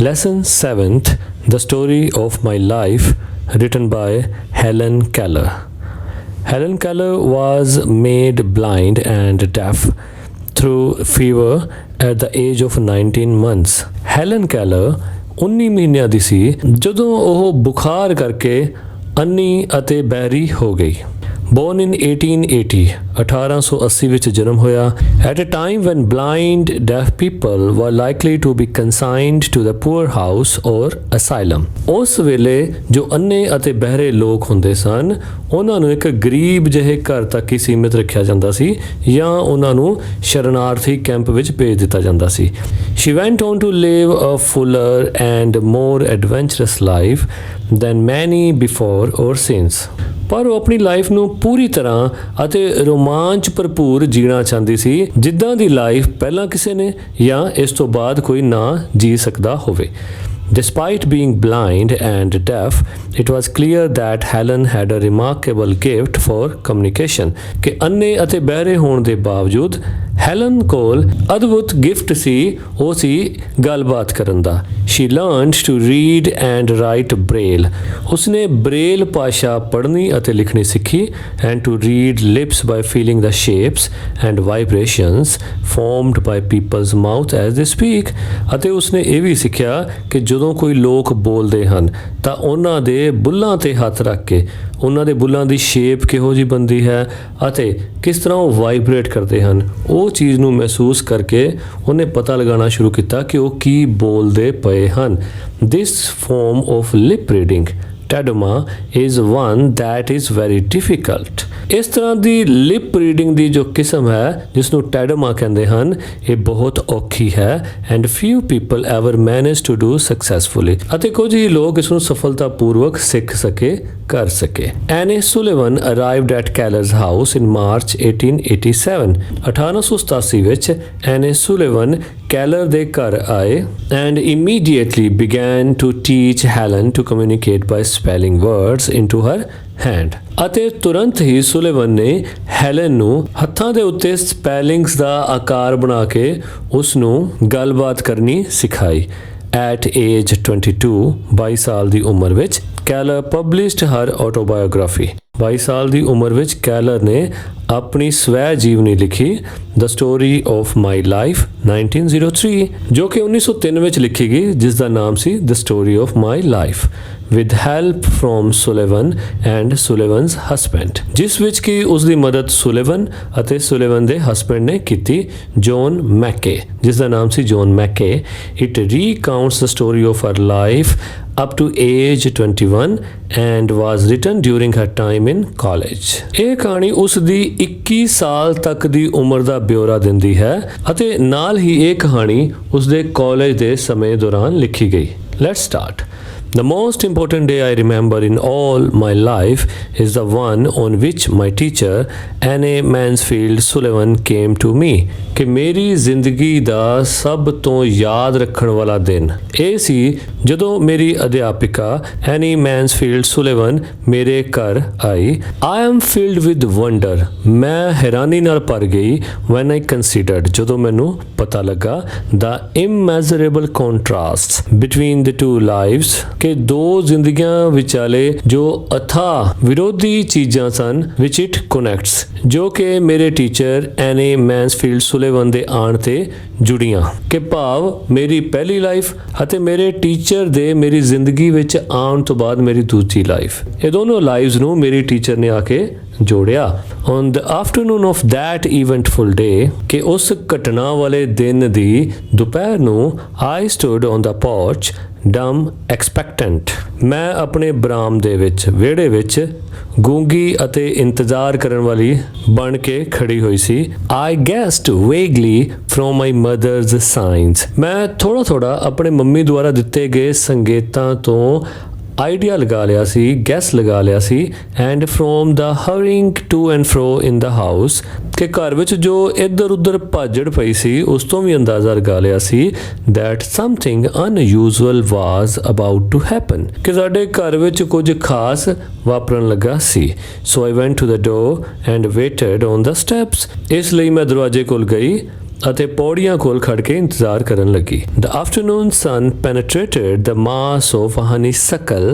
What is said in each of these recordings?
Lesson 7th, The Story of My Life, written by Helen Keller. Helen Keller was made blind and deaf through fever at the age of 19 months. Helen Keller 19 ਮਹੀਨਿਆਂ ਦੀ ਸੀ ਜਦੋਂ ਉਹ ਬੁਖਾਰ ਕਰਕੇ ਅੰਨੀ ਅਤੇ ਬਹਿਰੀ ਹੋ ਗਈ। Born in 1880, 1880 ਵਿੱਚ ਜਨਮ ਹੋਇਆ, at a time when blind deaf people were likely to be consigned to the poor house or asylum. ਉਸ ਵੇਲੇ ਜੋ ਅੰਨੇ ਅਤੇ ਬਹਿਰੇ ਲੋਕ ਹੁੰਦੇ ਸਨ ਉਹਨਾਂ ਨੂੰ ਇੱਕ ਗਰੀਬ ਜਿਹੇ ਘਰ ਤੱਕ ਹੀ ਸੀਮਿਤ ਰੱਖਿਆ ਜਾਂਦਾ ਸੀ ਜਾਂ ਉਹਨਾਂ ਨੂੰ ਸ਼ਰਨਾਰਥੀ ਕੈਂਪ ਵਿੱਚ ਭੇਜ ਦਿੱਤਾ ਜਾਂਦਾ ਸੀ। She went on to live a fuller and more adventurous life than many before or since. ਪਰ ਉਹ ਆਪਣੀ ਲਾਈਫ ਨੂੰ ਪੂਰੀ ਤਰ੍ਹਾਂ ਅਤੇ ਰੋਮਾਂਚ ਭਰਪੂਰ ਜੀਣਾ ਚਾਹੁੰਦੀ ਸੀ ਜਿੱਦਾਂ ਦੀ ਲਾਈਫ ਪਹਿਲਾਂ ਕਿਸੇ ਨੇ ਜਾਂ ਇਸ ਤੋਂ ਬਾਅਦ ਕੋਈ ਨਾ ਜੀ ਸਕਦਾ ਹੋਵੇ। Despite being blind and deaf, it was clear that Helen had a remarkable gift for communication. ਕਿ ਅੰਨੇ ਅਤੇ ਬਹਿਰੇ ਹੋਣ ਦੇ ਬਾਵਜੂਦ ਹੈਲਨ ਕੋਲ ਅਦਭੁਤ ਗਿਫਟ ਸੀ, ਉਹ ਸੀ ਗੱਲਬਾਤ ਕਰਨ ਦਾ। She learned to read and write Braille. ਉਸਨੇ ਬ੍ਰੇਲ ਭਾਸ਼ਾ ਪੜ੍ਹਨੀ ਅਤੇ ਲਿਖਣੀ ਸਿੱਖੀ and to read lips by feeling the shapes and vibrations formed by people's mouth as they speak. ਅਤੇ ਉਸਨੇ ਇਹ ਵੀ ਸਿੱਖਿਆ ਕਿ ਜਦੋਂ ਕੋਈ ਲੋਕ ਬੋਲਦੇ ਹਨ ਤਾਂ ਉਹਨਾਂ ਦੇ ਬੁੱਲ੍ਹਾਂ 'ਤੇ ਹੱਥ ਰੱਖ ਕੇ ਉਹਨਾਂ ਦੇ ਬੁੱਲ੍ਹਾਂ ਦੀ ਸ਼ੇਪ ਕਿਹੋ ਜਿਹੀ ਬਣਦੀ ਹੈ ਅਤੇ ਕਿਸ ਤਰ੍ਹਾਂ ਉਹ ਵਾਈਬਰੇਟ ਕਰਦੇ ਹਨ, ਉਹ ਚੀਜ਼ ਨੂੰ ਮਹਿਸੂਸ ਕਰਕੇ ਉਹਨੇ ਪਤਾ ਲਗਾਉਣਾ ਸ਼ੁਰੂ ਕੀਤਾ ਕਿ ਉਹ ਕੀ ਬੋਲਦੇ ਪਏ ਹਨ। This form of lip reading, ਟੈਡੋਮਾ, is one that is very difficult. ਇਸ ਤਰ੍ਹਾਂ ਦੀ ਲਿਪ ਰੀਡਿੰਗ ਦੀ ਜੋ ਕਿਸਮ ਹੈ ਜਿਸ ਨੂੰ ਟੈਡੋਮਾ ਕਹਿੰਦੇ ਹਨ, ਇਹ ਬਹੁਤ ਔਖੀ ਹੈ and few people ever manage to do successfully. ਅਤੇ ਕੁਝ ਹੀ ਲੋਕ ਇਸ ਨੂੰ ਸਫਲਤਾਪੂਰਵਕ ਸਿੱਖ ਸਕੇ, ਕਰ ਸਕੇ। Anne Sullivan arrived at Keller's house in March 1887. 1887 ਵਿੱਚ Anne Sullivan ਕੈਲਰ ਦੇ ਘਰ ਆਏ and immediately began to teach Helen to communicate by spelling words into her hand. ਅਤੇ ਤੁਰੰਤ ਹੀ ਸੁਲੇਵਨ ਨੇ ਹੈਲਨ ਨੂੰ ਹੱਥਾਂ ਦੇ ਉੱਤੇ ਸਪੈਲਿੰਗਸ ਦਾ ਆਕਾਰ ਬਣਾ ਕੇ ਉਸ ਨੂੰ ਗੱਲਬਾਤ ਕਰਨੀ ਸਿਖਾਈ। At age 22, 22 ਸਾਲ ਦੀ ਉਮਰ ਵਿੱਚ ਕੈਲਰ ਪਬਲਿਸ਼ਡ ਹਰ ਆਟੋਬਾਇਓਗ੍ਰਾਫੀ। 22 ਸਾਲ ਦੀ ਉਮਰ ਵਿੱਚ ਕੈਲਰ ਨੇ ਆਪਣੀ ਸਵੈ ਜੀਵਨੀ ਲਿਖੀ ਦ ਸਟੋਰੀ ਆਫ ਮਾਈ ਲਾਈਫ 1903, ਜੋ ਕਿ 1903 ਵਿੱਚ ਲਿਖੀ ਗਈ, ਜਿਸ ਦਾ ਨਾਮ ਸੀ the story of my life with help from Sullivan and Sullivan's husband, ਜਿਸ ਵਿੱਚ ਕਿ ਉਸ ਦੀ ਮਦਦ ਸੁਲੇਵਨ ਅਤੇ ਸੁਲੇਵਨ ਦੇ ਹਸਬੈਂਡ ਨੇ ਕੀਤੀ, ਜੌਨ ਮੈਕੇ, ਜਿਸ ਦਾ ਨਾਮ ਸੀ John Macy. It recounts the story of her life up to age 21 and was written during her time in college. ਇਹ ਕਹਾਣੀ ਉਸ ਦੀ 21 ਸਾਲ ਤੱਕ ਦੀ ਉਮਰ ਦਾ ਬਿਊਰਾ ਦਿੰਦੀ ਹੈ ਅਤੇ ਨਾਲ ਹੀ ਇਹ ਕਹਾਣੀ ਉਸ ਦੇ ਕਾਲਜ ਦੇ ਸਮੇਂ ਦੌਰਾਨ ਲਿਖੀ ਗਈ। Let's start. The most important day I remember in all my life is the one on which my teacher Anne Mansfield Sullivan came to me. ਕਿ ਮੇਰੀ ਜ਼ਿੰਦਗੀ ਦਾ ਸਭ ਤੋਂ ਯਾਦ ਰੱਖਣ ਵਾਲਾ ਦਿਨ ਇਹ ਸੀ ਜਦੋਂ ਮੇਰੀ ਅਧਿਆਪਿਕਾ ਐਨੀ ਮੈਨਸਫੀਲਡ ਸੁਲੇਵਨ ਮੇਰੇ ਘਰ ਆਈ। I am filled with wonder. ਮੈਂ ਹੈਰਾਨੀ ਨਾਲ ਭਰ ਗਈ when I considered, ਜਦੋਂ ਮੈਨੂੰ ਪਤਾ ਲੱਗਾ the immeasurable contrasts between the two lives, ਕਿ ਦੋ ਜ਼ਿੰਦਗੀਆਂ ਵਿਚਾਲੇ ਜੋ ਅਥਾਹ ਵਿਰੋਧੀ ਚੀਜ਼ਾਂ ਸਨ which it connects, ਜੋ ਕਿ ਮੇਰੇ ਟੀਚਰ ਐਨੀ ਮੈਨਸਫੀਲਡ ਸੁਲੇਵਨ ਦੇ ਆਉਣ ਤੇ ਜੁੜੀਆਂ। ਕਿ ਭਾਵ ਮੇਰੀ ਪਹਿਲੀ ਲਾਈਫ ਅਤੇ ਮੇਰੇ ਟੀਚਰ ਦੇ ਮੇਰੀ ਜ਼ਿੰਦਗੀ ਵਿੱਚ ਆਉਣ ਤੋਂ ਬਾਅਦ ਮੇਰੀ ਦੂਜੀ ਲਾਈਫ, ਇਹ ਦੋਨੋਂ ਲਾਈਵਸ ਨੂੰ ਮੇਰੀ ਟੀਚਰ ਨੇ ਆ ਕੇ ਜੋੜਿਆ। On the afternoon of that eventful day, ਕਿ ਉਸ ਘਟਨਾ ਵਾਲੇ ਦਿਨ ਦੀ ਦੁਪਹਿਰ ਨੂੰ I stood on the porch dumb expectant. ਮੈਂ ਆਪਣੇ ਬਰਾਮਦੇ ਵਿੱਚ, ਵਿਹੜੇ ਵਿੱਚ ਗੂੰਗੀ ਅਤੇ ਇੰਤਜ਼ਾਰ ਕਰਨ ਵਾਲੀ ਬਣ ਕੇ ਖੜੀ ਹੋਈ ਸੀ। I guessed vaguely from my mother's signs. ਮੈਂ ਥੋੜਾ ਆਪਣੇ ਮੰਮੀ ਦੁਆਰਾ ਦਿੱਤੇ ਗਏ ਸੰਕੇਤਾਂ ਤੋਂ ਆਈਡੀਆ ਲਗਾ ਲਿਆ ਸੀ, ਗੈਸ ਲਗਾ ਲਿਆ ਸੀ। And from the hurrying to and fro in the house, ਕਿ ਘਰ ਵਿੱਚ ਜੋ ਇੱਧਰ ਉੱਧਰ ਭਾਜੜ ਪਈ ਸੀ ਉਸ ਤੋਂ ਵੀ ਅੰਦਾਜ਼ਾ ਲਗਾ ਲਿਆ ਸੀ that something unusual was about to happen, ਕਿ ਸਾਡੇ ਘਰ ਵਿੱਚ ਕੁਝ ਖਾਸ ਵਾਪਰਨ ਲੱਗਾ ਸੀ। So I went to the door and waited on the steps. ਇਸ ਲਈ ਮੈਂ ਦਰਵਾਜ਼ੇ ਕੋਲ ਗਈ ਅਤੇ ਪੌੜੀਆਂ ਕੋਲ ਖੜ ਕੇ ਇੰਤਜ਼ਾਰ ਕਰਨ ਲੱਗੀ। The afternoon sun penetrated the mass of honeysuckle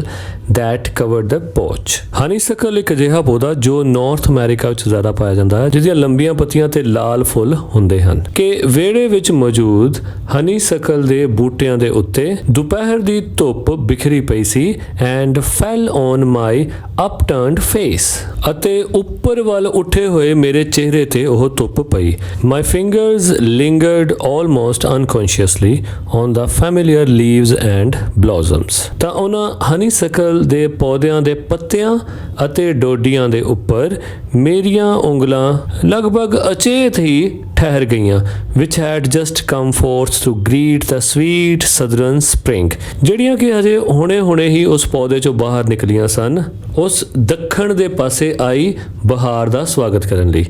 that covered the porch. honeysuckle ਇੱਕ ਅਜਿਹਾ ਪੌਦਾ ਜੋ ਨਾਰਥ ਅਮਰੀਕਾ ਵਿੱਚ ਜ਼ਿਆਦਾ ਪਾਇਆ ਜਾਂਦਾ ਹੈ, ਜਿਹਦੀਆਂ ਲੰਬੀਆਂ ਪੱਤੀਆਂ ਤੇ ਲਾਲ ਫੁੱਲ ਹੁੰਦੇ ਹਨ, ਕਿ ਵਿਹੜੇ ਵਿੱਚ ਮੌਜੂਦ honeysuckle ਦੇ ਬੂਟਿਆਂ ਦੇ ਉੱਤੇ ਦੁਪਹਿਰ ਦੀ ਧੁੱਪ ਬਿਖਰੀ ਪਈ ਸੀ and fell on my upturned face, ਅਤੇ ਉੱਪਰ ਵੱਲ ਉੱਠੇ ਹੋਏ ਮੇਰੇ ਚਿਹਰੇ ਤੇ ਉਹ ਧੁੱਪ ਪਈ। My fingers lingered almost unconsciously on the familiar leaves and blossoms. ਤਾਂ ਉਹਨਾਂ honeysuckle ਦੇ ਪੌਦਿਆਂ ਦੇ ਪੱਤਿਆਂ ਅਤੇ ਡੋਡੀਆਂ ਦੇ ਉੱਪਰ ਮੇਰੀਆਂ ਉਂਗਲਾਂ ਲਗਭਗ ਅਚੇਤ ਹੀ ਠਹਿਰ ਗਈਆਂ, which had just come forth to greet the sweet southern spring, ਜਿਹੜੀਆਂ ਕਿ ਹਜੇ ਹੁਣੇ ਹੀ ਉਸ ਪੌਦੇ ਚੋਂ ਬਾਹਰ ਨਿਕਲੀਆਂ ਸਨ, ਉਸ ਦੱਖਣ ਦੇ ਪਾਸੇ ਆਈ ਬਹਾਰ ਦਾ ਸਵਾਗਤ ਕਰਨ ਲਈ।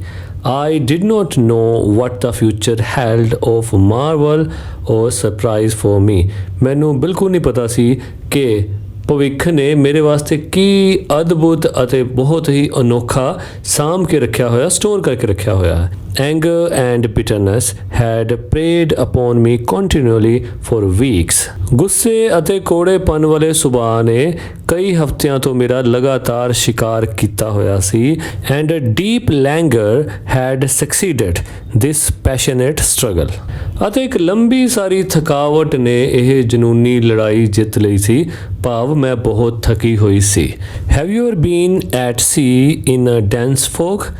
I did not know what the future held of marvel or surprise for me. ਮੈਨੂੰ ਬਿਲਕੁਲ ਨਹੀਂ ਪਤਾ ਸੀ ਕਿ ਭਵਿੱਖ ਨੇ ਮੇਰੇ ਵਾਸਤੇ ਕੀ ਅਦਭੁਤ ਅਤੇ ਬਹੁਤ ਹੀ ਅਨੋਖਾ ਸਾਂਭ ਕੇ ਰੱਖਿਆ ਹੋਇਆ, ਸਟੋਰ ਕਰਕੇ ਰੱਖਿਆ ਹੋਇਆ ਹੈ। Anger and bitterness had preyed upon me continually for weeks. ਗੁੱਸੇ ਅਤੇ ਕੋੜੇਪਨ ਵਾਲੇ ਸੁਭਾਅ ਨੇ ਕਈ ਹਫ਼ਤਿਆਂ ਤੋਂ ਮੇਰਾ ਲਗਾਤਾਰ ਸ਼ਿਕਾਰ ਕੀਤਾ ਹੋਇਆ ਸੀ। And a deep languor had succeeded this passionate struggle. ਅਤੇ ਇੱਕ ਲੰਬੀ ਸਾਰੀ ਥਕਾਵਟ ਨੇ ਇਹ ਜਨੂਨੀ ਲੜਾਈ ਜਿੱਤ ਲਈ ਸੀ, ਭਾਵ ਮੈਂ ਬਹੁਤ ਥਕੀ ਹੋਈ ਸੀ। Have you ever been at sea in a dense fog?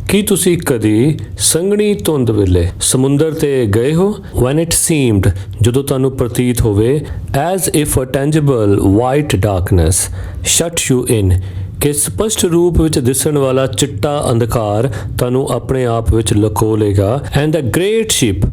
ਕੀ ਤੁਸੀਂ ਕਦੀ ਸੰਘਣੀ ਧੁੰਦ ਵੇਲੇ ਸਮੁੰਦਰ ਤੇ ਗਏ ਹੋ? When it seemed, ਜਦੋਂ ਤੁਹਾਨੂੰ ਪ੍ਰਤੀਤ ਹੋਵੇ, as if a tangible white darkness shut you in, ਕਿ ਸਪਸ਼ਟ ਰੂਪ ਵਿੱਚ ਦਿਸਣ ਵਾਲਾ ਚਿੱਟਾ ਅੰਧਕਾਰ ਤੁਹਾਨੂੰ ਆਪਣੇ ਆਪ ਵਿੱਚ ਲਕੋ ਲੇਗਾ। ਐਂਡ ਅ ਗ੍ਰੇਟ ਸ਼ਿਪ,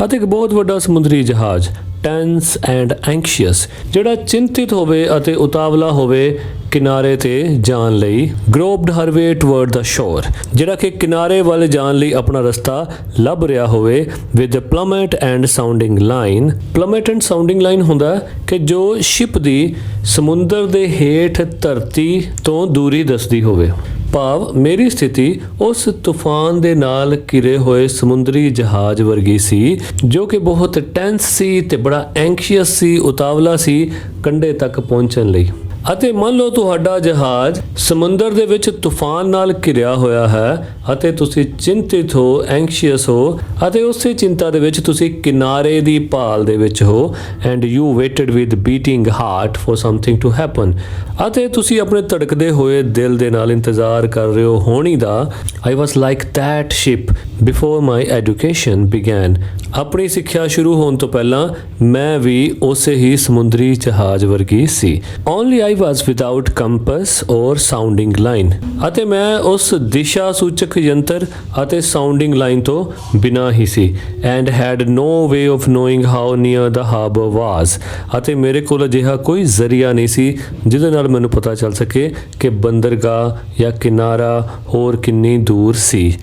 ਅਤੇ ਇੱਕ ਬਹੁਤ ਵੱਡਾ ਸਮੁੰਦਰੀ ਜਹਾਜ਼, ਟੈਂਸ ਐਂਡ ਐਂਕਸ਼ੀਅਸ, ਜਿਹੜਾ ਚਿੰਤਿਤ ਹੋਵੇ ਅਤੇ ਉਤਾਵਲਾ ਹੋਵੇ ਕਿਨਾਰੇ ਤੇ ਜਾਣ ਲਈ। ਗਰੋਬਡ ਹਰ ਵੇ ਟੁਵਰਡ ਦਾ ਸ਼ੋਰ, ਜਿਹੜਾ ਕਿ ਕਿਨਾਰੇ ਵੱਲ ਜਾਣ ਲਈ ਆਪਣਾ ਰਸਤਾ ਲੱਭ ਰਿਹਾ ਹੋਵੇ। With plummet and sounding line, plummet and sounding line ਹੁੰਦਾ ਕਿ ਜੋ ਸ਼ਿਪ ਦੀ ਸਮੁੰਦਰ ਦੇ ਹੇਠ ਧਰਤੀ ਤੋਂ ਦੂਰੀ ਦੱਸਦੀ ਹੋਵੇ, ਭਾਵ ਮੇਰੀ ਸਥਿਤੀ ਉਸ ਤੂਫਾਨ ਦੇ ਨਾਲ ਘਿਰੇ ਹੋਏ ਸਮੁੰਦਰੀ ਜਹਾਜ਼ ਵਰਗੀ ਸੀ, ਜੋ ਕਿ ਬਹੁਤ ਟੈਂਸ ਸੀ ਤੇ ਬੜਾ ਐਂਕਸ਼ੀਅਸ ਸੀ, ਉਤਾਵਲਾ ਸੀ ਕੰਢੇ ਤੱਕ ਪਹੁੰਚਣ ਲਈ। ਅਤੇ ਮੰਨ ਲਓ ਤੁਹਾਡਾ ਜਹਾਜ਼ ਸਮੁੰਦਰ ਦੇ ਵਿੱਚ ਤੂਫਾਨ ਨਾਲ ਘਿਰਿਆ ਹੋਇਆ ਹੈ ਅਤੇ ਤੁਸੀਂ ਚਿੰਤਿਤ ਹੋ, ਐਂਕਸ਼ੀਅਸ ਹੋ, ਅਤੇ ਉਸੇ ਚਿੰਤਾ ਦੇ ਵਿੱਚ ਤੁਸੀਂ ਕਿਨਾਰੇ ਦੀ ਭਾਲ ਦੇ ਵਿੱਚ ਹੋ। And you waited with beating heart for something to happen, ਅਤੇ ਤੁਸੀਂ ਆਪਣੇ ਧੜਕਦੇ ਹੋਏ ਦਿਲ ਦੇ ਨਾਲ ਇੰਤਜ਼ਾਰ ਕਰ ਰਹੇ ਹੋ ਹੋਣੀ ਦਾ। I was like that ship before my education began, ਆਪਣੀ ਸਿੱਖਿਆ ਸ਼ੁਰੂ ਹੋਣ ਤੋਂ ਪਹਿਲਾਂ ਮੈਂ ਵੀ ਉਸੇ ਹੀ ਸਮੁੰਦਰੀ ਜਹਾਜ਼ ਵਰਗੀ ਸੀ। ਓਨਲੀ ਆਈ ਵਾਸ ਵਿਦਆਊਟ ਕੰਪਸ ਔਰ ਸਾਊਂਡਿੰਗ ਲਾਈਨ, ਅਤੇ ਮੈਂ ਉਸ ਦਿਸ਼ਾ ਸੂਚਕ ਯੰਤਰ ਅਤੇ ਸਾਊਂਡਿੰਗ ਲਾਈਨ ਤੋਂ ਬਿਨਾਂ ਹੀ ਸੀ। And had no way of knowing how near the harbour was, ਅਤੇ ਮੇਰੇ ਕੋਲ ਅਜਿਹਾ ਕੋਈ ਜ਼ਰੀਆ ਨਹੀਂ ਸੀ ਜਿਹਦੇ ਨਾਲ ਮੈਨੂੰ ਪਤਾ ਚੱਲ ਸਕੇ ਕਿ ਬੰਦਰਗਾਹ ਜਾਂ ਕਿਨਾਰਾ ਹੋਰ ਕਿੰਨੀ ਦੂਰ ਸੀ।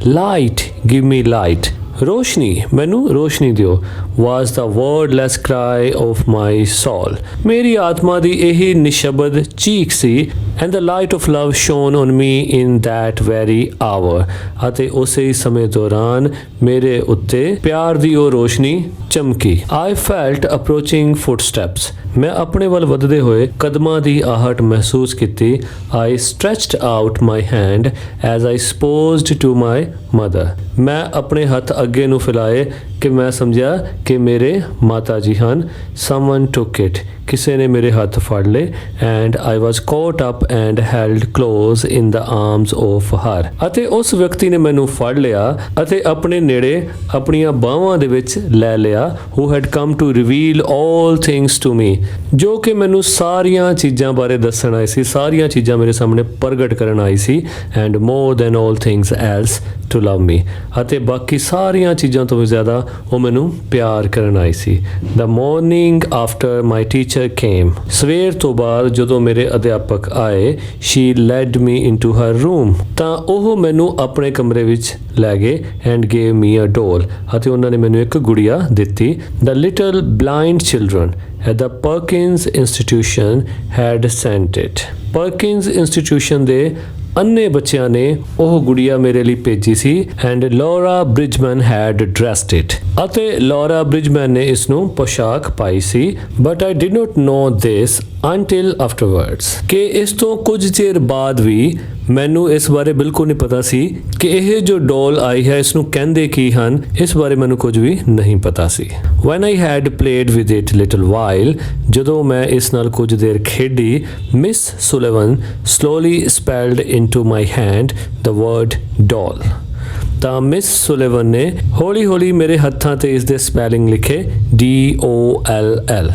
ਲਾਈਟ, ਗਿਵ ਮੀ ਲਾਈਟ, ਰੋਸ਼ਨੀ, ਮੈਨੂੰ ਰੋਸ਼ਨੀ ਦਿਓ, was the wordless cry of my soul, ਮੇਰੀ ਆਤਮਾ ਦੀ ਇਹੀ ਨਿਸ਼ਬਦ ਚੀਖ ਸੀ। and the light of love shone on me in that very hour, ਅਤੇ ਉਸੇ ਸਮੇਂ ਦੌਰਾਨ ਮੇਰੇ ਉੱਤੇ ਪਿਆਰ ਦੀ ਉਹ ਰੋਸ਼ਨੀ ਚਮਕੀ। I felt approaching footsteps, ਮੈਂ ਆਪਣੇ ਵੱਲ ਵਧਦੇ ਹੋਏ ਕਦਮਾਂ ਦੀ ਆਹਟ ਮਹਿਸੂਸ ਕੀਤੀ। I stretched out my hand as I supposed to my mother, ਮੈਂ ਆਪਣੇ ਹੱਥ ਅੱਗੇ ਨੂੰ ਫੈਲਾਏ ਕਿ ਮੈਂ ਸਮਝਿਆ ਕਿ ਮੇਰੇ ਮਾਤਾ ਜੀ ਹਨ। Someone took it, ਕਿਸੇ ਨੇ ਮੇਰੇ ਹੱਥ ਫੜ ਲਏ। and I was caught up and held close in the arms of her, ਅਤੇ ਉਸ ਵਿਅਕਤੀ ਨੇ ਮੈਨੂੰ ਫੜ ਲਿਆ ਅਤੇ ਆਪਣੇ ਨੇੜੇ ਆਪਣੀਆਂ ਬਾਹਾਂ ਦੇ ਵਿੱਚ ਲੈ ਲਿਆ। who had come to reveal all things to me, ਜੋ ਕਿ ਮੈਨੂੰ ਸਾਰੀਆਂ ਚੀਜ਼ਾਂ ਬਾਰੇ ਦੱਸਣ ਆਈ ਸੀ, ਸਾਰੀਆਂ ਚੀਜ਼ਾਂ ਮੇਰੇ ਸਾਹਮਣੇ ਪ੍ਰਗਟ ਕਰਨ ਆਈ ਸੀ। and more than all things else to love me, ਅਤੇ ਬਾਕੀ ਸਾਰੀਆਂ ਚੀਜ਼ਾਂ ਤੋਂ ਵੀ ਜ਼ਿਆਦਾ ਉਹ ਮੈਨੂੰ ਪਿਆਰ ਕਰਨ ਆਈ ਸੀ। the morning after my teacher came, ਸਵੇਰ ਤੋਂ ਬਾਅਦ ਜਦੋਂ ਮੇਰੇ ਅਧਿਆਪਕ ਆਏ, she led me into her room, ਤਾਂ ਉਹ ਮੈਨੂੰ ਆਪਣੇ ਕਮਰੇ ਵਿੱਚ ਲੈ ਗਏ। and gave me a doll, ਅਤੇ ਉਹਨਾਂ ਨੇ ਮੈਨੂੰ ਇੱਕ ਗੁੜੀਆ ਦਿੱਤੀ। the little blind children at the Perkins Institution had sent it, Perkins Institution ਦੇ ਅੰਨੇ ਬੱਚਿਆਂ ਨੇ ਉਹ ਗੁੜੀਆ ਮੇਰੇ ਲਈ ਭੇਜੀ ਸੀ and Laura Bridgman had dressed it, ਅਤੇ ਲੋਰਾ ਬ੍ਰਿਜਮਨ ਨੇ ਇਸ ਨੂੰ ਪੋਸ਼ਾਕ ਪਾਈ ਸੀ। But I did not know this until afterwards, ਕਿ ਇਸ ਤੋਂ ਕੁਝ ਚਿਰ ਬਾਅਦ ਵੀ ਮੈਨੂੰ ਇਸ ਬਾਰੇ ਬਿਲਕੁਲ ਨਹੀਂ ਪਤਾ ਸੀ ਕਿ ਇਹ ਜੋ ਡੋਲ ਆਈ ਹੈ ਇਸ ਨੂੰ ਕਹਿੰਦੇ ਕੀ ਹਨ, ਇਸ ਬਾਰੇ ਮੈਨੂੰ ਕੁਝ ਵੀ ਨਹੀਂ ਪਤਾ ਸੀ। When I had played with it little while, ਜਦੋਂ ਮੈਂ ਇਸ ਨਾਲ ਕੁਝ ਦੇਰ ਖੇਡੀ, Miss Sullivan slowly spelled into my hand the word doll। ਤਾਂ ਮਿਸ ਸੁਲੇਵਨ ਨੇ ਹੌਲੀ ਹੌਲੀ ਮੇਰੇ ਹੱਥਾਂ ਤੇ ਇਸ ਦੇ ਸਪੈਲਿੰਗ ਲਿਖੇ DOLL।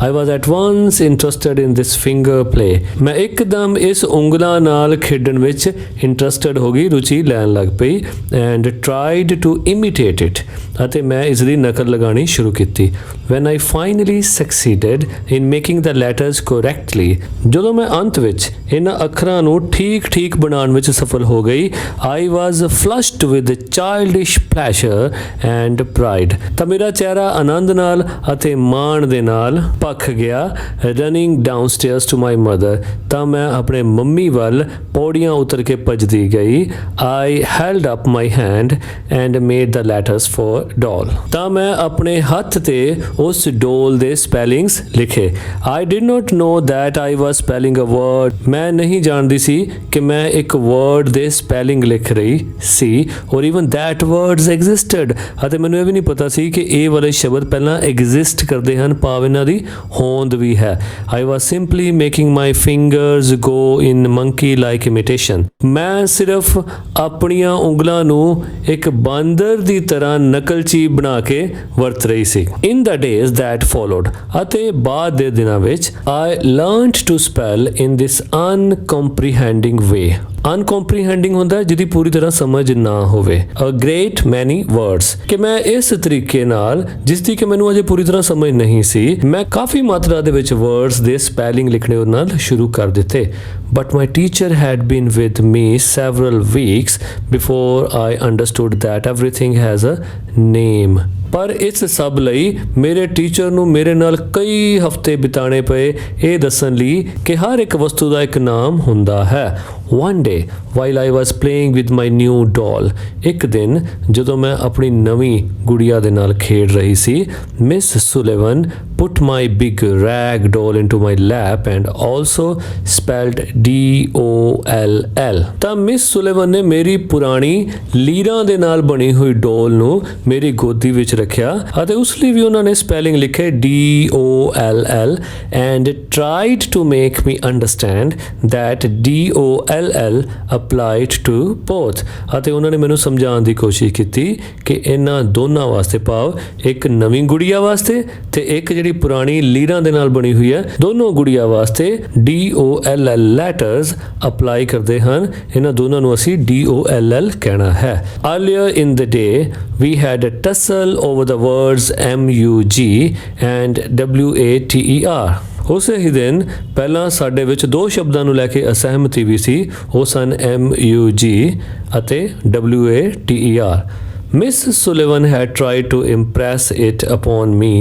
I was at once interested in this finger play। ਮੈਂ ਇੱਕਦਮ ਇਸ ਉਂਗਲਾਂ ਨਾਲ ਖੇਡਣ ਵਿੱਚ ਇੰਟਰਸਟਡ ਹੋ ਗਈ, ਰੁਚੀ ਲੈਣ ਲੱਗ ਪਈ and tried to imitate it, ਅਤੇ ਮੈਂ ਇਸ ਦੀ ਨਕਲ ਲਗਾਉਣੀ ਸ਼ੁਰੂ ਕੀਤੀ। When I finally succeeded in making the letters correctly, ਜਦੋਂ ਮੈਂ ਅੰਤ ਵਿੱਚ ਇਹਨਾਂ ਅੱਖਰਾਂ ਨੂੰ ਠੀਕ ਬਣਾਉਣ ਵਿੱਚ ਸਫਲ ਹੋ ਗਈ, I was flushed with childish pleasure and pride। ਤਾਂ ਮੇਰਾ ਚਿਹਰਾ ਆਨੰਦ ਨਾਲ ਅਤੇ ਮਾਣ ਦੇ ਨਾਲ ਭਖ ਗਿਆ। Running downstairs to my mother, ਤਾਂ ਮੈਂ ਆਪਣੇ ਮੰਮੀ ਵੱਲ ਪੌੜੀਆਂ ਉਤਰ ਕੇ ਭੱਜਦੀ ਗਈ। I held up my hand and made the letters for doll, ਤਾਂ ਮੈਂ ਆਪਣੇ ਹੱਥ ਤੇ ਉਸ ਡੋਲ ਦੇ ਸਪੈਲਿੰਗਸ ਲਿਖੇ। I did not know that I was spelling a word, ਮੈਂ ਨਹੀਂ ਜਾਣਦੀ ਸੀ ਕਿ ਮੈਂ ਇੱਕ ਵਰਡ ਦੇ ਸਪੈਲਿੰਗ ਲਿਖ ਰਹੀ ਸੀ, ਔਰ even that words existed, ਅਤੇ ਮੈਨੂੰ ਇਹ ਵੀ ਨਹੀਂ ਪਤਾ ਸੀ ਕਿ ਇਹ ਵਾਲੇ ਸ਼ਬਦ ਪਹਿਲਾਂ ਐਗਜ਼ਿਸਟ ਕਰਦੇ ਹਨ, ਭਾਵ ਇਹਨਾਂ ਦੀ ਹੋਂਦ ਵੀ ਹੈ। I was simply making my fingers go in monkey like imitation, ਮੈਂ ਸਿਰਫ ਆਪਣੀਆਂ ਉਂਗਲਾਂ ਨੂੰ ਇੱਕ ਬਾਂਦਰ ਦੀ ਤਰ੍ਹਾਂ ਨਕਲਚੀ ਬਣਾ ਕੇ ਵਰਤ ਰਹੀ ਸੀ। In the days that followed, ਅਤੇ ਬਾਅਦ ਦੇ ਦਿਨਾਂ ਵਿੱਚ I learned to spell in this uncomprehending way। ਅਨਕੰਪਰੀਹੈਂਡਿੰਗ ਹੁੰਦਾ ਜਿਹਦੀ ਪੂਰੀ ਤਰ੍ਹਾਂ ਸਮਝ ਨਾ ਹੋਵੇ। ਅ ਗ੍ਰੇਟ ਮੈਨੀ ਵਰਡਸ, ਕਿ ਮੈਂ ਇਸ ਤਰੀਕੇ ਨਾਲ ਜਿਸ ਦੀ ਕਿ ਮੈਨੂੰ ਅਜੇ ਪੂਰੀ ਤਰ੍ਹਾਂ ਸਮਝ ਨਹੀਂ ਸੀ, ਮੈਂ ਕਾਫੀ ਮਾਤਰਾ ਦੇ ਵਿੱਚ ਵਰਡਸ ਦੇ ਸਪੈਲਿੰਗ ਲਿਖਣੇ ਉਹਨਾਂ ਨਾਲ ਸ਼ੁਰੂ ਕਰ ਦਿੱਤੇ। But my teacher had been with me several weeks before I understood that everything has a name। ਪਰ ਇਸ ਸਭ ਲਈ ਮੇਰੇ ਟੀਚਰ ਨੂੰ ਮੇਰੇ ਨਾਲ ਕਈ ਹਫ਼ਤੇ ਬਿਤਾਣੇ ਪਏ ਇਹ ਦੱਸਣ ਲਈ ਕਿ ਹਰ ਇੱਕ ਵਸਤੂ ਦਾ ਇੱਕ ਨਾਮ ਹੁੰਦਾ ਹੈ। One day while I was playing with my new doll, ਇੱਕ ਦਿਨ ਜਦੋਂ ਮੈਂ ਆਪਣੀ ਨਵੀਂ ਗੁੜੀਆ ਦੇ ਨਾਲ ਖੇਡ ਰਹੀ ਸੀ, Miss Sullivan put my big rag doll into my lap and also spelled DOLL। ਤਾਂ ਮਿਸ ਸੁਲੇਵਨ ਨੇ ਮੇਰੀ ਪੁਰਾਣੀ ਲੀਰਾਂ ਦੇ ਨਾਲ ਬਣੀ ਹੋਈ ਡੋਲ ਨੂੰ ਮੇਰੀ ਗੋਦੀ ਵਿੱਚ ਰੱਖਿਆ ਅਤੇ ਉਸ ਲਈ ਵੀ ਉਹਨਾਂ ਨੇ ਸਪੈਲਿੰਗ ਲਿਖੇ DOLL and tried to make me understand that DOLL applied to both, ਅਤੇ ਉਹਨਾਂ ਨੇ ਮੈਨੂੰ ਸਮਝਾਉਣ ਦੀ ਕੋਸ਼ਿਸ਼ ਕੀਤੀ ਕਿ ਇਹਨਾਂ ਦੋਨਾਂ ਵਾਸਤੇ, ਭਾਵ ਇੱਕ ਨਵੀਂ ਗੁੜੀਆ ਵਾਸਤੇ ਤੇ ਇੱਕ ਜਿਹੜੀ ਪੁਰਾਣੀ ਲੀਰਾਂ ਦੇ ਨਾਲ ਬਣੀ ਹੋਈ ਹੈ, ਦੋਨੋਂ ਗੁੜੀਆ ਵਾਸਤੇ DOLL ਲੈਟਰਸ ਅਪਲਾਈ ਕਰਦੇ ਹਨ। ਇਹਨਾਂ ਦੋਨਾਂ ਨੂੰ ਅਸੀਂ DOLL ਕਹਿਣਾ ਹੈ। Earlier in the day we had a tussle over the words MUG and WATER। ਉਸੇ ਹੀ ਦਿਨ ਪਹਿਲਾਂ ਸਾਡੇ ਵਿੱਚ ਦੋ ਸ਼ਬਦਾਂ ਨੂੰ ਲੈ ਕੇ ਅਸਹਿਮਤੀ ਵੀ ਸੀ, ਉਹ ਸਨ MUG ਅਤੇ WATER। Miss Sullivan had tried to impress it upon me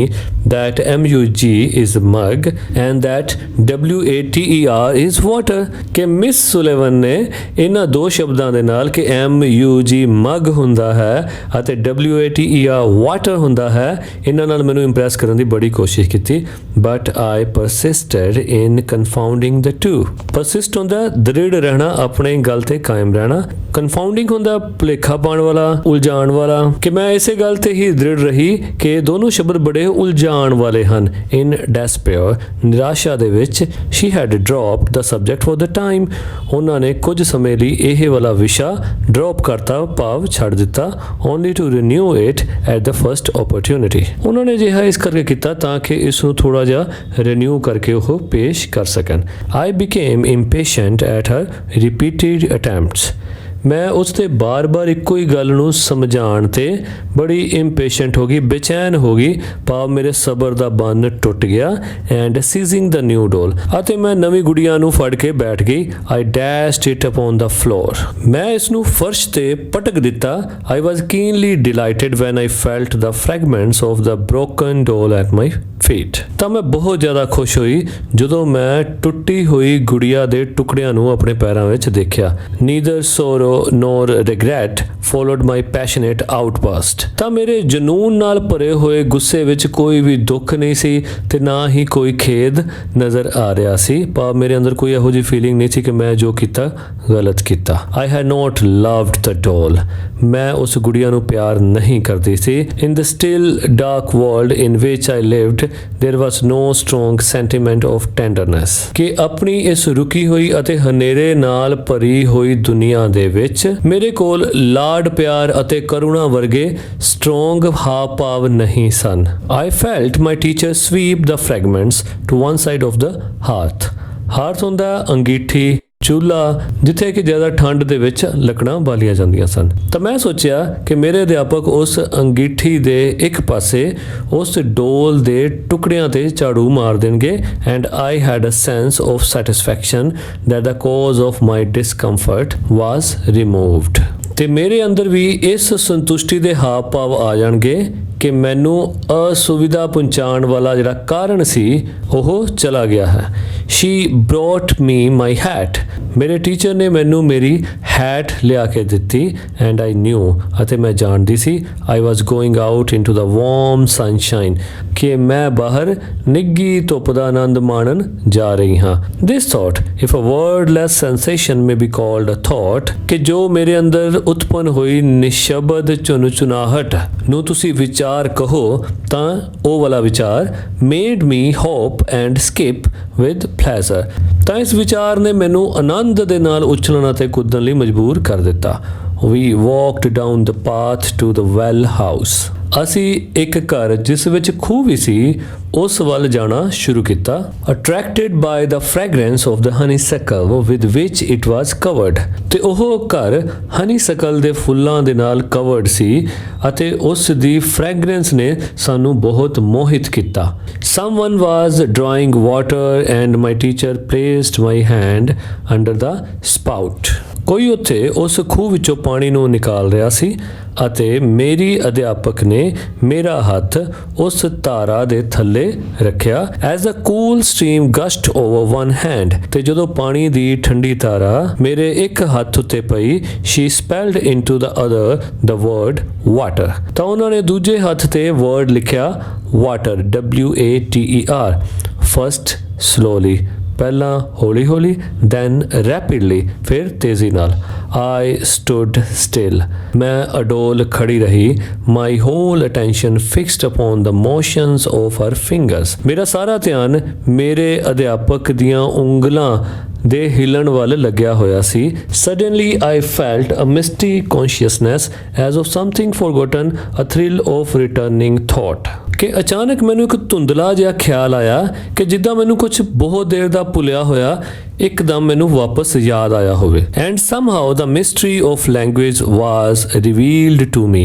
that MUG is mug and that WATER is water, ਕਿ Miss Sullivan ਨੇ ਇਹਨਾਂ ਦੋ ਸ਼ਬਦਾਂ ਦੇ ਨਾਲ ਕਿ MUG ਮਗ ਹੁੰਦਾ ਹੈ ਅਤੇ WATER ਵਾਟਰ ਹੁੰਦਾ ਹੈ, ਇਹਨਾਂ ਨਾਲ ਮੈਨੂੰ ਇੰਪ੍ਰੈਸ ਕਰਨ ਦੀ ਬੜੀ ਕੋਸ਼ਿਸ਼ ਕੀਤੀ। But I persisted in confounding the two। persist ਹੁੰਦਾ ਦ੍ਰਿੜ ਰਹਿਣਾ, ਆਪਣੇ ਗੱਲ ਤੇ ਕਾਇਮ ਰਹਿਣਾ। confounding ਹੁੰਦਾ ਭੁਲੇਖਾ ਪਾਉਣ ਵਾਲਾ, ਉਲਝਾਉਣ ਵਾਲਾ, ਕਿ ਮੈਂ ਇਸੇ ਗੱਲ ਤੇ ਹੀ ਦ੍ਰਿੜ ਰਹੀ ਕਿ ਦੋਨੋਂ ਸ਼ਬਦ ਬੜੇ ਉਲਝਾਉਣ ਵਾਲੇ ਹਨ। In despair, ਨਿਰਾਸ਼ਾ ਦੇ ਵਿੱਚ, she had dropped the subject for the time। ਉਹਨਾਂ ਨੇ ਕੁਝ ਸਮੇਂ ਲਈ ਇਹ ਵਾਲਾ ਵਿਸ਼ਾ ਡ੍ਰੌਪ ਕਰਤਾ, ਭਾਵ ਛੱਡ ਦਿੱਤਾ, only to renew it at the first opportunity। ਉਹਨਾਂ ਨੇ ਅਜਿਹਾ ਇਸ ਕਰਕੇ ਕੀਤਾ ਤਾਂ ਕਿ ਇਸ ਨੂੰ ਥੋੜਾ ਜਿਹਾ ਰੀਨਿਊ ਕਰਕੇ ਉਹ ਪੇਸ਼ ਕਰ ਸਕਣ। I became impatient at her repeated attempts। ਮੈਂ ਉਸ ਤੇ ਬਾਰ-ਬਾਰ ਇੱਕੋ ਹੀ ਗੱਲ ਨੂੰ ਸਮਝਾਉਣ ਤੇ ਬੜੀ ਇੰਪੇਸ਼ੈਂਟ ਹੋ ਗਈ, ਬੇਚੈਨ ਹੋ ਗਈ, ਭਾਵ ਮੇਰੇ ਸਬਰ ਦਾ ਬੰਨ ਟੁੱਟ ਗਿਆ। And seizing the new doll, ਅਤੇ ਮੈਂ ਨਵੀਂ ਗੁੜੀਆ ਨੂੰ ਫੜ ਕੇ ਬੈਠ ਗਈ। I dashed it upon the floor, ਮੈਂ ਇਸ ਨੂੰ ਫਰਸ਼ ਤੇ ਪਟਕ ਦਿੱਤਾ। I was keenly delighted when I felt the fragments of the broken doll at my feet। ਤਾਂ ਮੈਂ ਬਹੁਤ ਜ਼ਿਆਦਾ ਖੁਸ਼ ਹੋਈ ਜਦੋਂ ਮੈਂ ਟੁੱਟੀ ਹੋਈ ਗੁੜੀਆ ਦੇ ਟੁਕੜਿਆਂ ਨੂੰ ਆਪਣੇ ਪੈਰਾਂ ਵਿੱਚ ਦੇਖਿਆ। Neither sorrow nor regret followed my passionate outburst। ਤਾਂ ਮੇਰੇ ਜਨੂਨ ਨਾਲ ਭਰੇ ਹੋਏ ਗੁੱਸੇ ਵਿੱਚ ਕੋਈ ਵੀ ਦੁੱਖ ਨਹੀਂ ਸੀ ਤੇ ਨਾ ਹੀ ਕੋਈ ਖੇਦ ਨਜ਼ਰ ਆ ਰਿਹਾ ਸੀ। ਪਰ ਮੇਰੇ ਅੰਦਰ ਕੋਈ ਇਹੋ ਜਿਹੀ ਫੀਲਿੰਗ ਨਹੀਂ ਸੀ ਕਿ ਮੈਂ ਜੋ ਕੀਤਾ ਗਲਤ ਕੀਤਾ। I had not loved the doll। ਮੈਂ ਉਸ ਗੁੜੀਆ ਨੂੰ ਪਿਆਰ ਨਹੀਂ ਕਰਦੀ ਸੀ। In the still dark world in which I lived, there was no strong sentiment of tenderness। ਕਿ ਆਪਣੀ ਇਸ ਰੁਕੀ ਹੋਈ ਅਤੇ ਹਨੇਰੇ ਨਾਲ ਭਰੀ ਹੋਈ ਦੁਨੀਆ ਦੇ ਵਿੱਚ ਮੇਰੇ ਕੋਲ ਲਾਡ ਪਿਆਰ ਅਤੇ ਕਰੁਣਾ ਵਰਗੇ ਸਟਰੋਂਗ ਹਾਵ ਭਾਵ ਨਹੀਂ ਸਨ। I felt my teacher sweep the fragments to one side of the hearth। ਹਾਰਥ ਹੁੰਦਾ ਅੰਗੀਠੀ ਚੁੱਲ੍ਹਾ ਜਿੱਥੇ ਕਿ ਜ਼ਿਆਦਾ ਠੰਡ ਦੇ ਵਿੱਚ ਲੱਕੜਾਂ ਬਾਲੀਆਂ ਜਾਂਦੀਆਂ ਸਨ। ਤਾਂ ਮੈਂ ਸੋਚਿਆ ਕਿ ਮੇਰੇ ਅਧਿਆਪਕ ਉਸ ਅੰਗੀਠੀ ਦੇ ਇੱਕ ਪਾਸੇ ਉਸ ਡੋਲ ਦੇ ਟੁਕੜਿਆਂ ਤੇ ਝਾੜੂ ਮਾਰ ਦੇਣਗੇ and I had a sense of satisfaction that the cause of my discomfort was removed. ਤੇ ਮੇਰੇ ਅੰਦਰ ਵੀ ਇਸ ਸੰਤੁਸ਼ਟੀ ਦੇ ਹਾਵ ਭਾਵ ਆ ਜਾਣਗੇ ਕਿ ਮੈਨੂੰ ਅਸੁਵਿਧਾ ਪਹੁੰਚਾਉਣ ਵਾਲਾ ਜਿਹੜਾ ਕਾਰਨ ਸੀ ਉਹ ਚਲਾ ਗਿਆ ਹੈ। She brought me my hat। ਮੇਰੇ ਟੀਚਰ ਨੇ ਮੈਨੂੰ ਮੇਰੀ ਹੈਟ ਲਿਆ ਕੇ ਦਿੱਤੀ ਐਂਡ I knew ਅਤੇ ਮੈਂ ਜਾਣਦੀ ਸੀ I was going out into the warm sunshine ਕਿ ਮੈਂ ਬਾਹਰ ਨਿੱਘੀ ਧੁੱਪ ਦਾ ਆਨੰਦ ਮਾਣਨ ਜਾ ਰਹੀ ਹਾਂ। This thought, if a wordless sensation may be called a thought, ਕਿ ਜੋ ਮੇਰੇ ਅੰਦਰ ਉਤਪੰਨ ਹੋਈ ਨਿਸ਼ਬਦ ਚੁਣਚੁਣਾਹਟ ਨੂੰ ਤੁਸੀਂ ਵਿਚਾਰ ਕਹੋ ਤਾਂ ਉਹ ਵਾਲਾ ਵਿਚਾਰ made me hop and skip with pleasure। ਤਾਂ ਇਸ ਵਿਚਾਰ ਨੇ ਮੈਨੂੰ ਆਨੰਦ ਦੇ ਨਾਲ ਉਛਲਣ ਅਤੇ ਕੁੱਦਣ ਲਈ ਮਜਬੂਰ ਕਰ ਦਿੱਤਾ। We walked down the path to the well house। ਅਸੀਂ ਇੱਕ ਘਰ ਜਿਸ ਵਿੱਚ ਖੂਹ ਵੀ ਸੀ ਉਸ ਵੱਲ ਜਾਣਾ ਸ਼ੁਰੂ ਕੀਤਾ। Attracted by the fragrance of the honeysuckle with which it was covered। ਤੇ ਉਹ ਘਰ ਹਨੀਸਕਲ ਦੇ ਫੁੱਲਾਂ ਦੇ ਨਾਲ ਕਵਰਡ ਸੀ ਅਤੇ ਉਸ ਦੀ ਫ੍ਰੈਗਰੈਂਸ ਨੇ ਸਾਨੂੰ ਬਹੁਤ ਮੋਹਿਤ ਕੀਤਾ। Someone was drawing water and my teacher placed my hand under the spout। ਕੋਈ ਉੱਥੇ ਉਸ ਖੂਹ ਵਿੱਚੋਂ ਪਾਣੀ ਨੂੰ ਨਿਕਾਲ ਰਿਹਾ ਸੀ ਅਤੇ ਮੇਰੀ ਅਧਿਆਪਕ ਨੇ ਮੇਰਾ ਹੱਥ ਉਸ ਧਾਰਾ ਦੇ ਥੱਲੇ ਰੱਖਿਆ। As the cool stream gushed over one hand। ਤੇ ਜਦੋਂ ਪਾਣੀ ਦੀ ਠੰਡੀ ਧਾਰਾ ਮੇਰੇ ਇੱਕ ਹੱਥ ਉੱਤੇ ਪਈ she spelled into the other the word water। ਤਾਂ ਉਹਨਾਂ ਨੇ ਦੂਜੇ ਹੱਥ ਤੇ ਵਰਡ ਲਿਖਿਆ water WATER। First slowly ਪਹਿਲਾਂ ਹੌਲੀ ਹੌਲੀ then rapidly ਫਿਰ ਤੇਜ਼ੀ ਨਾਲ। I stood still। ਮੈਂ ਅਡੋਲ ਖੜੀ ਰਹੀ। My whole attention fixed upon the motions of her fingers। ਮੇਰਾ ਸਾਰਾ ਧਿਆਨ ਮੇਰੇ ਅਧਿਆਪਕ ਦੀਆਂ ਉਂਗਲਾਂ ਦੇ ਹਿਲਣ ਵੱਲ ਲੱਗਿਆ ਹੋਇਆ ਸੀ। Suddenly I felt a misty consciousness as of something forgotten, a thrill of returning thought। ਕਿ ਅਚਾਨਕ ਮੈਨੂੰ ਇੱਕ ਧੁੰਦਲਾ ਜਿਹਾ ਖਿਆਲ ਆਇਆ ਕਿ ਜਿੱਦਾਂ ਮੈਨੂੰ ਕੁਝ ਬਹੁਤ ਦੇਰ ਦਾ ਭੁੱਲਿਆ ਹੋਇਆ ਇੱਕਦਮ ਮੈਨੂੰ ਵਾਪਸ ਯਾਦ ਆਇਆ ਹੋਵੇ। And ਸਮਹਾਉ the mystery of language was revealed to me।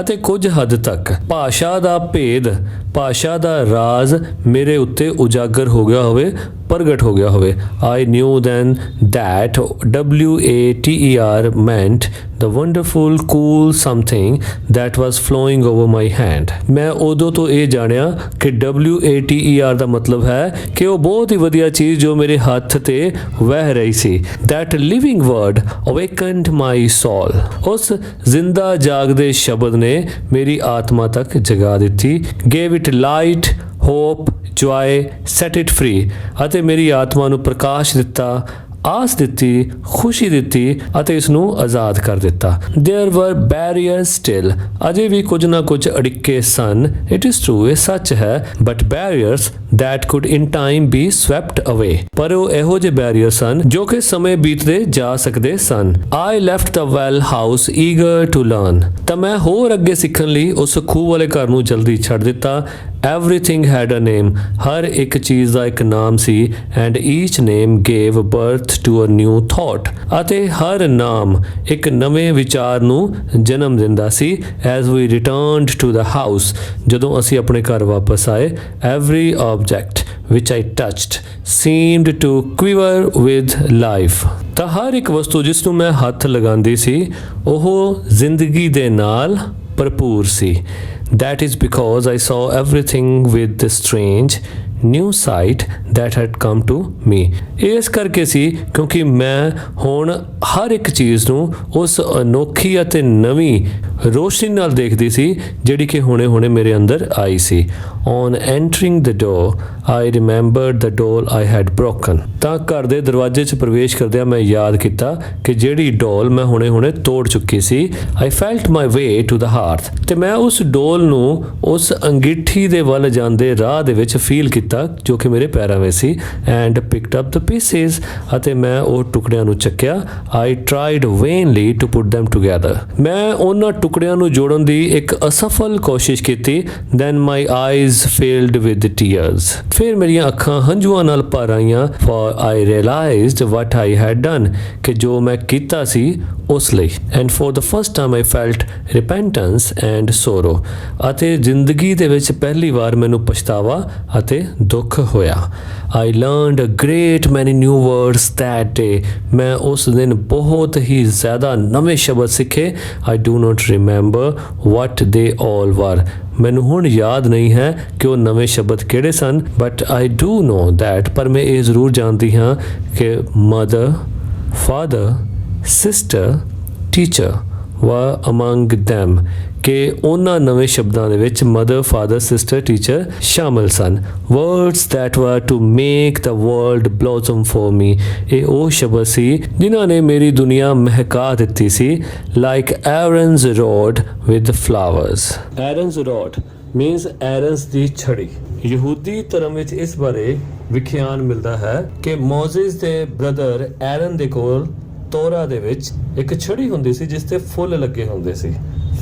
ਅਤੇ ਕੁਝ ਹੱਦ ਤੱਕ ਭਾਸ਼ਾ ਦਾ ਭੇਦ ਭਾਸ਼ਾ ਦਾ ਰਾਜ਼ ਮੇਰੇ ਉੱਤੇ ਉਜਾਗਰ ਹੋ ਗਿਆ ਹੋਵੇ ਪ੍ਰਗਟ ਹੋ ਗਿਆ ਹੋਵੇ। I knew then that WATER meant the wonderful cool something that was flowing over my hand। ਮੈਂ ਉਦੋਂ ਤੋਂ ਇਹ ਜਾਣਿਆ ਕਿ WATER ਦਾ ਮਤਲਬ ਹੈ ਕਿ ਉਹ ਬਹੁਤ ਹੀ ਵਧੀਆ ਚੀਜ਼ ਜੋ ਮੇਰੇ ਹੱਥ ਤੇ ਵਹਿ ਰਹੀ ਸੀ। That living word awakened my soul। ਉਸ ਜ਼ਿੰਦਾ ਜਾਗਦੇ ਸ਼ਬਦ ਨੇ ਮੇਰੀ ਆਤਮਾ ਤੱਕ ਜਗਾ ਦਿੱਤੀ। Gave it light, hope, joy, set it free। ਅਤੇ ਮੇਰੀ ਆਤਮਾ ਨੂੰ ਪ੍ਰਕਾਸ਼ ਦਿੱਤਾ ਆਸ ਦਿੱਤੀ ਖੁਸ਼ੀ ਦਿੱਤੀ ਅਤੇ ਇਸ ਨੂੰ ਆਜ਼ਾਦ ਕਰ ਦਿੱਤਾ। There were barriers still। ਅਜੇ ਵੀ ਕੁਝ ਨਾ ਕੁਝ ਅੜਿੱਕੇ ਸਨ। It is true ਇਹ ਸੱਚ ਹੈ but barriers that could in time be swept away। ਪਰ ਉਹ ਇਹੋ ਜਿਹੇ ਬੈਰੀਅਰ ਸਨ ਜੋ ਕਿ ਸਮੇਂ ਬੀਤਦੇ ਜਾ ਸਕਦੇ ਸਨ। I left the well house eager to learn। ਤਾਂ ਮੈਂ ਹੋਰ ਅੱਗੇ ਸਿੱਖਣ ਲਈ ਉਸ ਖੂਹ ਵਾਲੇ ਘਰ ਨੂੰ ਜਲਦੀ ਛੱਡ ਦਿੱਤਾ। Everything had a name। ਹਰ ਇੱਕ ਚੀਜ਼ ਦਾ ਇੱਕ ਨਾਮ ਸੀ and each name gave birth to a new thought। ਅਤੇ ਹਰ ਨਾਮ ਇੱਕ ਨਵੇਂ ਵਿਚਾਰ ਨੂੰ ਜਨਮ ਦਿੰਦਾ ਸੀ। As we returned to the house ਜਦੋਂ ਅਸੀਂ ਆਪਣੇ ਘਰ ਵਾਪਸ ਆਏ every object which I touched seemed to quiver with life। ਤਾਂ ਹਰ ਇੱਕ ਵਸਤੂ ਜਿਸ ਨੂੰ ਮੈਂ ਹੱਥ ਲਗਾਉਂਦੀ ਸੀ ਉਹ ਜ਼ਿੰਦਗੀ ਦੇ ਨਾਲ ਭਰਪੂਰ ਸੀ। That is because I saw everything with the strange new sight that had come to me। ਇਸ ਕਰਕੇ ਸੀ ਕਿਉਂਕਿ ਮੈਂ ਹੁਣ ਹਰ ਇੱਕ ਚੀਜ਼ ਨੂੰ ਉਸ ਅਨੋਖੀ ਅਤੇ ਨਵੀਂ ਰੋਸ਼ਨੀ ਨਾਲ ਦੇਖਦੀ ਸੀ ਜਿਹੜੀ ਕਿ ਹੁਣੇ ਮੇਰੇ ਅੰਦਰ ਆਈ ਸੀ। On entering the door, I remembered the doll I had broken। ਤਾਂ ਘਰ ਦੇ ਦਰਵਾਜ਼ੇ 'ਚ ਪ੍ਰਵੇਸ਼ ਕਰਦਿਆਂ ਮੈਂ ਯਾਦ ਕੀਤਾ ਕਿ ਜਿਹੜੀ ਡੋਲ ਮੈਂ ਹੁਣੇ ਤੋੜ ਚੁੱਕੀ ਸੀ। I felt my way to the hearth। ਤੇ ਮੈਂ ਉਸ ਡੋਲ ਨੂੰ ਉਸ ਅੰਗੀਠੀ ਦੇ ਵੱਲ ਜਾਂਦੇ ਰਾਹ ਦੇ ਵਿੱਚ ਫੀਲ ਕੀਤਾ ਜੋ ਕਿ ਮੇਰੇ ਪੈਰਾਂ ਵਿੱਚ ਸੀ। And picked up the pieces। ਅਤੇ ਮੈਂ ਉਹ ਟੁਕੜਿਆਂ ਨੂੰ ਚੱਕਿਆ। I tried vainly to put them together। ਮੈਂ ਉਹਨਾਂ ਟੁਕੜਿਆਂ ਨੂੰ ਜੋੜਨ ਦੀ ਇੱਕ ਅਸਫਲ ਕੋਸ਼ਿਸ਼ ਕੀਤੀ। Then my eyes filled with tears। ਫਿਰ ਮੇਰੀਆਂ ਅੱਖਾਂ ਹੰਝੂਆਂ ਨਾਲ ਭਰ ਆਈਆਂ। For I realized what I had done। ਕਿ ਜੋ ਮੈਂ ਕੀਤਾ ਸੀ ਉਸ ਲਈ। And for the first time I felt repentance and sorrow। ਅਤੇ ਜ਼ਿੰਦਗੀ ਦੇ ਵਿੱਚ ਪਹਿਲੀ ਵਾਰ ਮੈਨੂੰ ਪਛਤਾਵਾ ਅਤੇ ਦੁੱਖ ਹੋਇਆ। I learned a great many new words that day। ਮੈਂ ਉਸ ਦਿਨ ਬਹੁਤ ਹੀ ਜ਼ਿਆਦਾ ਨਵੇਂ ਸ਼ਬਦ ਸਿੱਖੇ। I do not remember what they all were। ਮੈਨੂੰ ਹੁਣ ਯਾਦ ਨਹੀਂ ਹੈ ਕਿ ਉਹ ਨਵੇਂ ਸ਼ਬਦ ਕਿਹੜੇ ਸਨ। But I do know that ਪਰ ਮੈਂ ਇਹ ਜ਼ਰੂਰ ਜਾਣਦੀ ਹਾਂ ਕਿ mother, father, sister, teacher were among them। ਕਿ ਉਹਨਾਂ ਨਵੇਂ ਸ਼ਬਦਾਂ ਦੇ ਵਿੱਚ ਮਦਰ, ਫਾਦਰ, ਸਿਸਟਰ, ਟੀਚਰ ਸ਼ਾਮਲ ਸਨ। Words that were to make the world blossom for me। ਇਹ ਉਹ ਸ਼ਬਦ ਸੀ ਜਿਨ੍ਹਾਂ ਨੇ ਮੇਰੀ ਦੁਨੀਆ ਮਹਿਕਾ ਦਿੱਤੀ ਸੀ। Like Aaron's rod with flowers। Aaron's rod means Aaron's ਦੀ ਛੜੀ। ਯਹੂਦੀ ਧਰਮ ਵਿੱਚ ਇਸ ਬਾਰੇ ਵਿਖਿਆਨ ਮਿਲਦਾ ਹੈ ਕਿ ਮੋਜ਼ਿਸ ਦੇ ਬ੍ਰਦਰ ਐਰਨ ਦੇ ਕੋਲ ਤੋਰਾ ਦੇ ਵਿੱਚ ਇੱਕ ਛੜੀ ਹੁੰਦੀ ਸੀ ਜਿਸ ਤੇ ਫੁੱਲ ਲੱਗੇ ਹੁੰਦੇ ਸੀ,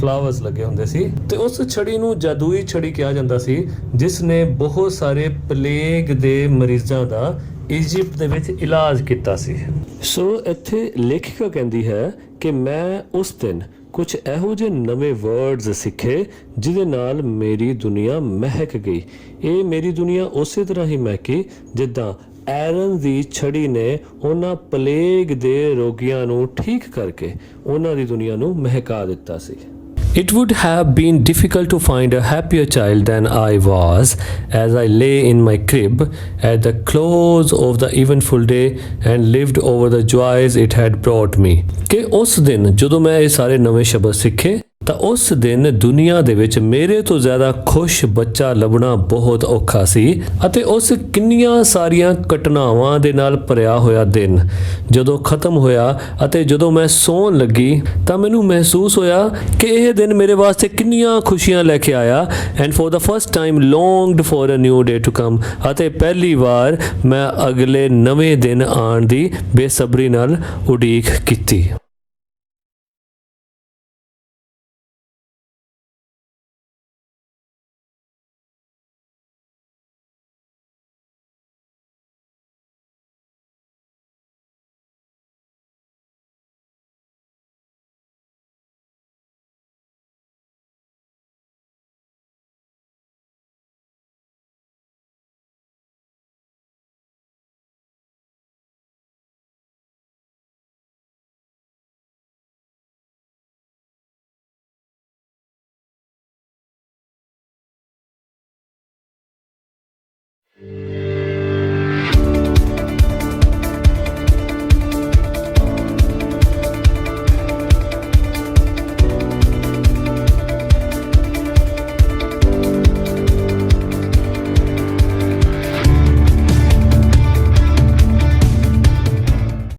ਫਲਾਵਰਸ ਲੱਗੇ ਹੁੰਦੇ ਸੀ। ਤੇ ਉਸ ਛੜੀ ਨੂੰ ਜਾਦੂਈ ਛੜੀ ਕਿਹਾ ਜਾਂਦਾ ਸੀ ਜਿਸ ਨੇ ਬਹੁਤ ਸਾਰੇ ਪਲੇਗ ਦੇ ਮਰੀਜ਼ਾਂ ਦਾ ਇਜਿਪਟ ਦੇ ਵਿੱਚ ਇਲਾਜ ਕੀਤਾ ਸੀ। ਸੋ ਇੱਥੇ ਲੇਖਿਕਾ ਕਹਿੰਦੀ ਹੈ ਕਿ ਮੈਂ ਉਸ ਦਿਨ ਕੁਝ ਇਹੋ ਜਿਹੇ ਨਵੇਂ ਵਰਡਸ ਸਿੱਖੇ ਜਿਹਦੇ ਨਾਲ ਮੇਰੀ ਦੁਨੀਆ ਮਹਿਕ ਗਈ। ਇਹ ਮੇਰੀ ਦੁਨੀਆ ਉਸੇ ਤਰ੍ਹਾਂ ਹੀ ਮਹਿਕੀ ਜਿੱਦਾਂ ਐਰਨ ਦੀ ਛੜੀ ਨੇ ਉਹਨਾਂ ਪਲੇਗ ਦੇ ਰੋਗੀਆਂ ਨੂੰ ਠੀਕ ਕਰਕੇ ਉਹਨਾਂ ਦੀ ਦੁਨੀਆ ਨੂੰ ਮਹਿਕਾ ਦਿੱਤਾ ਸੀ। It would have been difficult to find a happier child than I was as I lay in my crib at the close of the eventful day and lived over the joys it had brought me। ਕਿ ਉਸ ਦਿਨ ਜਦੋਂ ਮੈਂ ਇਹ ਸਾਰੇ ਨਵੇਂ ਸ਼ਬਦ ਸਿੱਖੇ ਤਾਂ ਉਸ ਦਿਨ ਦੁਨੀਆ ਦੇ ਵਿੱਚ ਮੇਰੇ ਤੋਂ ਜ਼ਿਆਦਾ ਖੁਸ਼ ਬੱਚਾ ਲੱਭਣਾ ਬਹੁਤ ਔਖਾ ਸੀ। ਅਤੇ ਉਸ ਕਿੰਨੀਆਂ ਸਾਰੀਆਂ ਘਟਨਾਵਾਂ ਦੇ ਨਾਲ ਭਰਿਆ ਹੋਇਆ ਦਿਨ ਜਦੋਂ ਖਤਮ ਹੋਇਆ ਅਤੇ ਜਦੋਂ ਮੈਂ ਸੌਣ ਲੱਗੀ ਤਾਂ ਮੈਨੂੰ ਮਹਿਸੂਸ ਹੋਇਆ ਕਿ ਇਹ ਦਿਨ ਮੇਰੇ ਵਾਸਤੇ ਕਿੰਨੀਆਂ ਖੁਸ਼ੀਆਂ ਲੈ ਕੇ ਆਇਆ। And for the first time longed for a new day to come। ਅਤੇ ਪਹਿਲੀ ਵਾਰ ਮੈਂ ਅਗਲੇ ਨਵੇਂ ਦਿਨ ਆਉਣ ਦੀ ਬੇਸਬਰੀ ਨਾਲ ਉਡੀਕ ਕੀਤੀ।